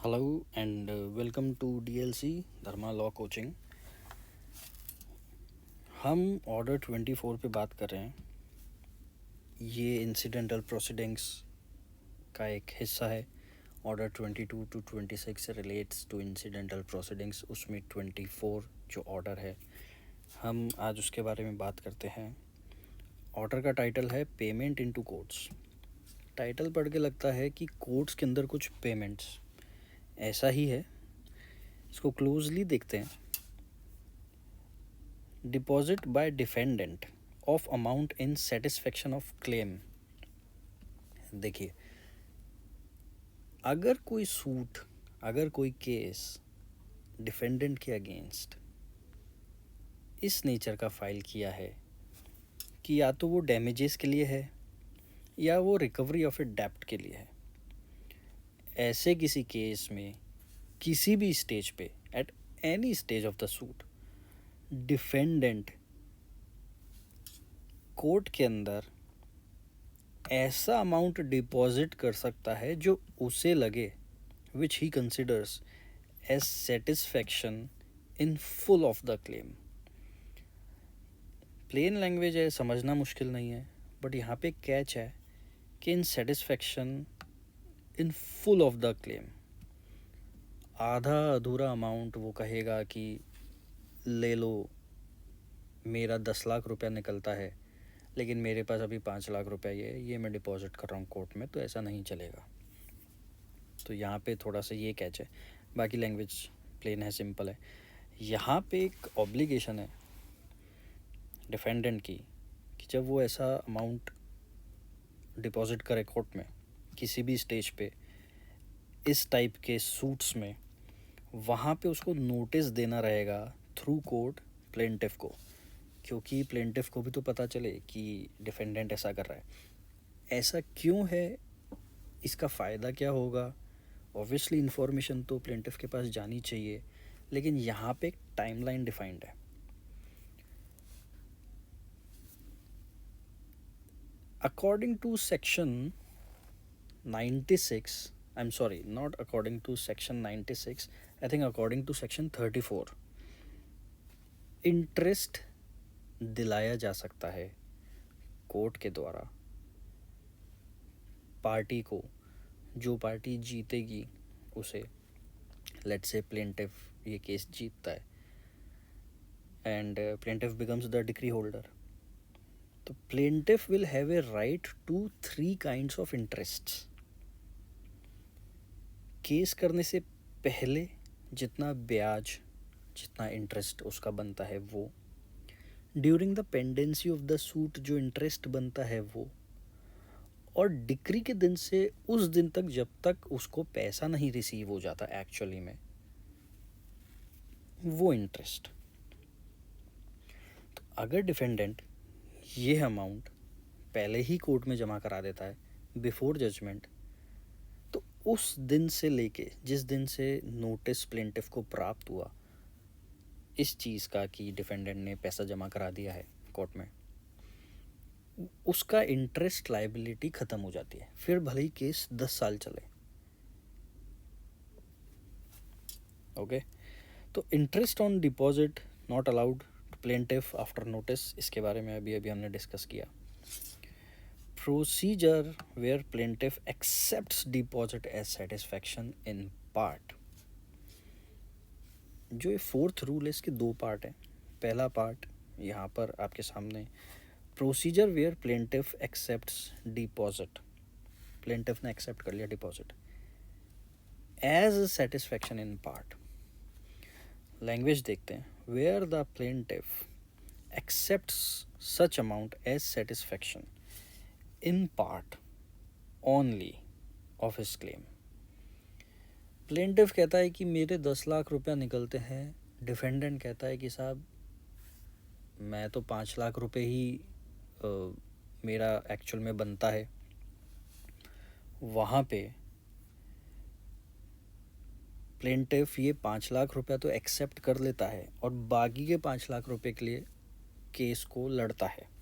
Hello and welcome to DLC Dharma law coaching. हम order 24 पे बात कर रहे हैं। ये इंसिडेंटल प्रोसीडिंग्स का एक हिस्सा है। Order 22 to 26 relates to incidental proceedings, उसमें 24 जो ऑर्डर है हम आज उसके बारे में बात करते हैं। ऑर्डर का टाइटल है पेमेंट इनटू कोर्ट्स। टाइटल पढ़ के लगता है कि कोर्ट्स के अंदर कुछ पेमेंट्स, ऐसा ही है। इसको क्लोजली देखते हैं। Deposit by defendant of amount in satisfaction of claim. देखिए, अगर कोई केस डिफेंडेंट के अगेंस्ट इस नेचर का फाइल किया है कि या तो वो डैमेजेस के लिए है या वो रिकवरी ऑफ ए डेप्ट के लिए है, ऐसे किसी केस में किसी भी स्टेज पे, at any stage of the suit, defendant court के अंदर ऐसा अमाउंट डिपॉजिट कर सकता है जो उसे लगे, which he considers as satisfaction in full of the claim. Plain language है, समझना मुश्किल नहीं है, बट यहाँ पे कैच है कि in satisfaction in full of the claim. आधा अधूरा अमाउंट वो कहेगा कि ले लो, मेरा 10 लाख रुपया निकलता है लेकिन मेरे पास अभी 5 लाख रुपया ये मैं डिपॉजिट कर रहा हूँ कोर्ट में, तो ऐसा नहीं चलेगा। तो यहाँ पे थोड़ा सा ये कैच है, बाकी लैंग्वेज प्लेन है, सिंपल है। यहाँ पे एक ऑब्लिगेशन है डिफेंडेंट की कि जब वो ऐसा अमाउंट डिपॉजिट करे कोर्ट में किसी भी स्टेज पे इस टाइप के सूट्स में, वहाँ पे उसको नोटिस देना रहेगा थ्रू कोर्ट प्लेंटिफ को, क्योंकि प्लेंटिफ को भी तो पता चले कि डिफेंडेंट ऐसा कर रहा है। ऐसा क्यों है, इसका फ़ायदा क्या होगा। ऑब्वियसली इन्फॉर्मेशन तो प्लेंटिफ के पास जानी चाहिए, लेकिन यहाँ पे एक टाइमलाइन डिफाइंड है। According to section 96, I am sorry, not according to section 96, I think according to section 34, interest दिलाया जा सकता है कोर्ट के द्वारा पार्टी को, जो पार्टी जीतेगी उसे। लेट्स से प्लेंटिफ ये केस जीतता है and plaintiff becomes the decree holder, तो plaintiff will have a right to 3 kinds of interests. Case करने से पहले जितना ब्याज, जितना इंटरेस्ट उसका बनता है वो, during the pendency of the suit जो इंटरेस्ट बनता है वो, और डिक्री के दिन से उस दिन तक जब तक उसको पैसा नहीं रिसीव हो जाता एक्चुअली में, वो इंटरेस्ट। तो अगर डिफेंडेंट ये अमाउंट पहले ही कोर्ट में जमा करा देता है बिफोर जजमेंट, तो उस दिन से लेके जिस दिन से नोटिस प्लेंटिफ को प्राप्त हुआ इस चीज़ का कि डिफेंडेंट ने पैसा जमा करा दिया है कोर्ट में, उसका इंटरेस्ट लायबिलिटी ख़त्म हो जाती है, फिर भले ही केस 10 साल चले। ओके, तो interest on deposit not allowed to plaintiff after notice, इसके बारे में अभी हमने डिस्कस किया। Procedure where plaintiff accepts deposit as satisfaction in part. जो ये 4th रूल है, इसके 2 पार्ट हैं। पहला पार्ट यहाँ पर आपके सामने, procedure where plaintiff accepts deposit, plaintiff ने एक्सेप्ट कर लिया deposit as satisfaction in part. Language देखते हैं, where the plaintiff accepts such amount as satisfaction in part only of his claim. Plaintiff कहता है कि मेरे 10 लाख रुपया निकलते हैं, डिफेंडेंट कहता है कि साहब मैं तो 5 लाख रुपए ही मेरा एक्चुअल में बनता है। वहाँ पे प्लेंटिफ ये 5 लाख रुपया तो एक्सेप्ट कर लेता है और बाकी के 5 लाख रुपए के लिए केस को लड़ता है।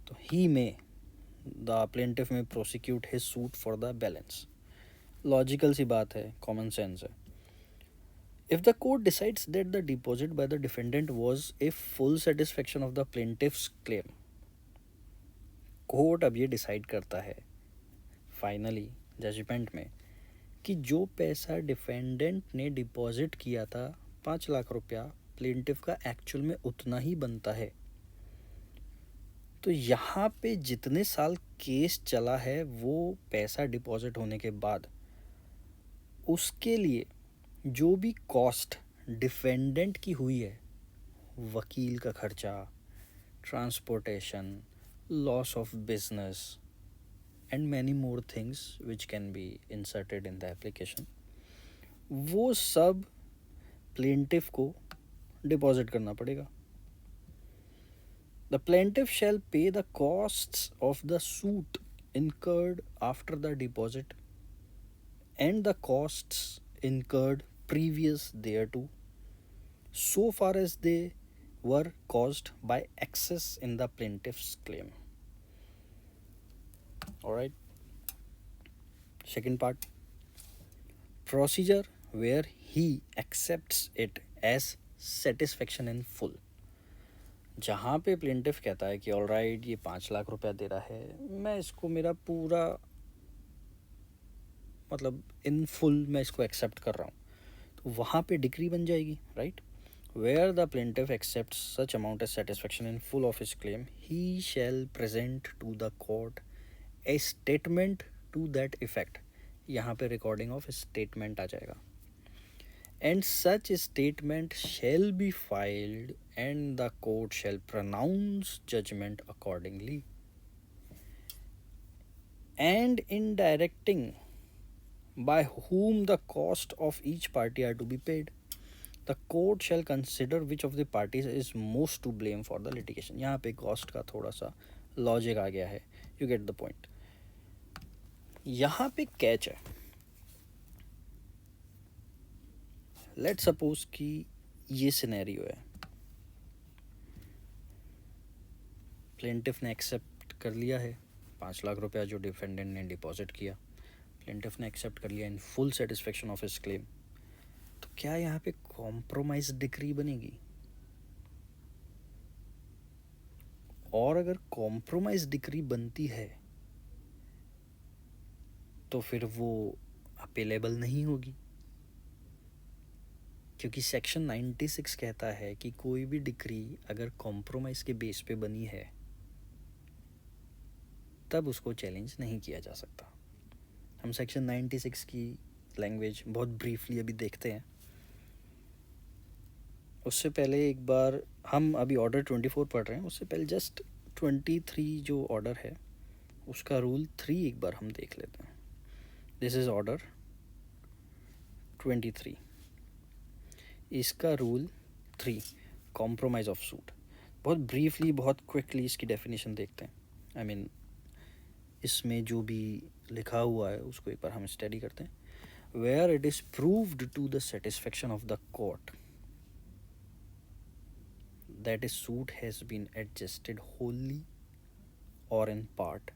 तो he may the plaintiff may prosecute his suit for the balance. Logical सी बात है, कॉमन सेंस है. If the court decides that the deposit by the defendant was a full satisfaction of the plaintiff's claim, court अब ये decide करता है finally judgement में कि जो पैसा डिफेंडेंट ने डिपॉजिट किया था 5 लाख रुपया, प्लेंटिफ का एक्चुअल में उतना ही बनता है. तो यहाँ पे जितने साल केस चला है वो पैसा डिपॉजिट होने के बाद उसके लिए जो भी कॉस्ट डिफेंडेंट की हुई है, वकील का खर्चा, transportation, loss of business and many more things which can be inserted in the application, वो सब प्लेंटिफ को डिपॉजिट करना पड़ेगा. द प्लेंटिफ शैल पे the costs of the suit incurred after the deposit and the costs incurred previous thereto, so far as they were caused by excess in the plaintiff's claim. Alright. Second part, procedure where he accepts it as satisfaction in full. जहाँ पे plaintiff कहता है कि alright ये 5 लाख रुपया दे रहा है, मैं इसको मेरा पूरा मतलब इन फुल मैं इसको एक्सेप्ट कर रहा हूँ, तो वहाँ पे डिक्री बन जाएगी, right. Where the plaintiff accepts such amount as satisfaction in full of his claim, he shall present to the court a statement to that effect. यहाँ पे रिकॉर्डिंग ऑफ स्टेटमेंट आ जाएगा. And such statement shall be filed and the court shall pronounce judgment accordingly. And in directing by whom the cost of each party are to be paid, the court shall consider which of the parties is most to blame for the litigation. यहाँ पे cost का थोड़ा सा logic आ गया है, you get the point. यहाँ पे catch है. लेट्स सपोज कि ये सिनेरियो है, प्लेंटिफ ने एक्सेप्ट कर लिया है 5 लाख रुपया जो डिफेंडेंट ने डिपॉजिट किया, प्लेंटिफ ने एक्सेप्ट कर लिया in full satisfaction of his claim. तो क्या यहाँ पे कॉम्प्रोमाइज डिक्री बनेगी? और अगर कॉम्प्रोमाइज डिक्री बनती है तो फिर वो अपेलेबल नहीं होगी, क्योंकि सेक्शन 96 कहता है कि कोई भी डिक्री अगर कॉम्प्रोमाइज के बेस पे बनी है तब उसको चैलेंज नहीं किया जा सकता. हम सेक्शन 96 की लैंग्वेज बहुत ब्रीफली अभी देखते हैं. उससे पहले एक बार हम अभी ऑर्डर 24 पढ़ रहे हैं, उससे पहले जस्ट 23 जो ऑर्डर है उसका रूल 3 एक बार हम देख लेते हैं. दिस इज़ ऑर्डर 23, इसका रूल 3, कॉम्प्रोमाइज़ ऑफ सूट. बहुत ब्रीफली बहुत क्विकली इसकी डेफिनेशन देखते हैं. आई मीन इसमें जो भी लिखा हुआ है उसको एक बार हम स्टडी करते हैं. Where it is proved to the satisfaction of the court that a suit has been adjusted wholly or in part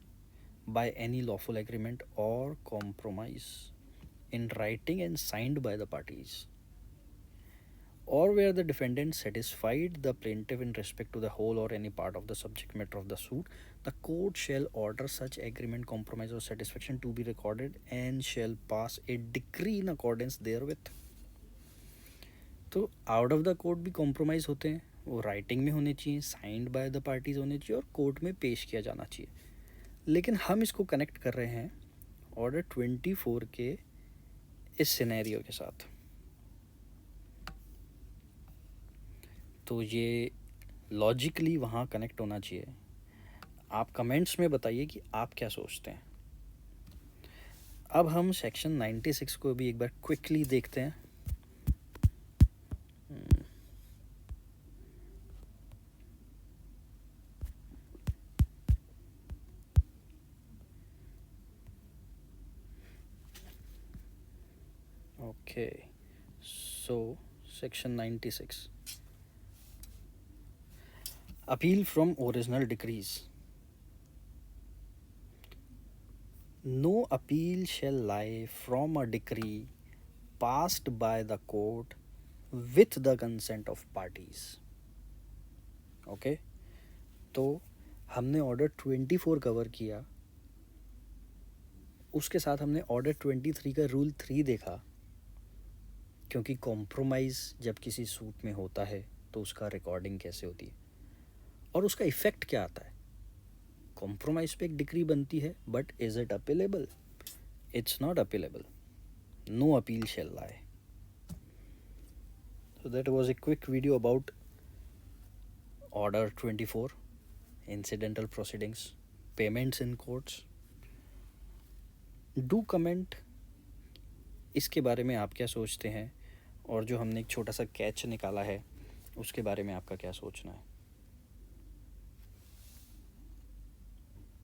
by any lawful agreement or compromise in writing and signed by the parties, or where the defendant satisfied the plaintiff in respect to the whole or any part of the subject matter of the suit, the court shall order such agreement, compromise or satisfaction to be recorded and shall pass a decree in accordance therewith. तो out of the court भी compromise होते हैं, वो writing में होने चाहिए, signed by the parties होने चाहिए और कोर्ट में पेश किया जाना चाहिए. लेकिन हम इसको कनेक्ट कर रहे हैं ऑर्डर 24 के इस सिनेरियो के साथ. तो ये लॉजिकली वहाँ कनेक्ट होना चाहिए. आप कमेंट्स में बताइए कि आप क्या सोचते हैं. अब हम सेक्शन 96 को भी एक बार क्विकली देखते हैं. Okay, so section 96, appeal from original decrees. No appeal shall lie from a decree passed by the court with the consent of parties. Okay, तो हमने ऑर्डर 24 कवर किया, उसके साथ हमने ऑर्डर 23 का रूल 3 देखा, क्योंकि कॉम्प्रोमाइज़ जब किसी सूट में होता है तो उसका रिकॉर्डिंग कैसे होती है और उसका इफ़ेक्ट क्या आता है. कॉम्प्रोमाइज़ पे एक डिक्री बनती है, but is it appealable? It's not appealable. No appeal shall lie. So that was a quick video about Order 24, incidental proceedings, payments in courts. Do comment इसके बारे में आप क्या सोचते हैं, और जो हमने एक छोटा सा कैच निकाला है उसके बारे में आपका क्या सोचना है.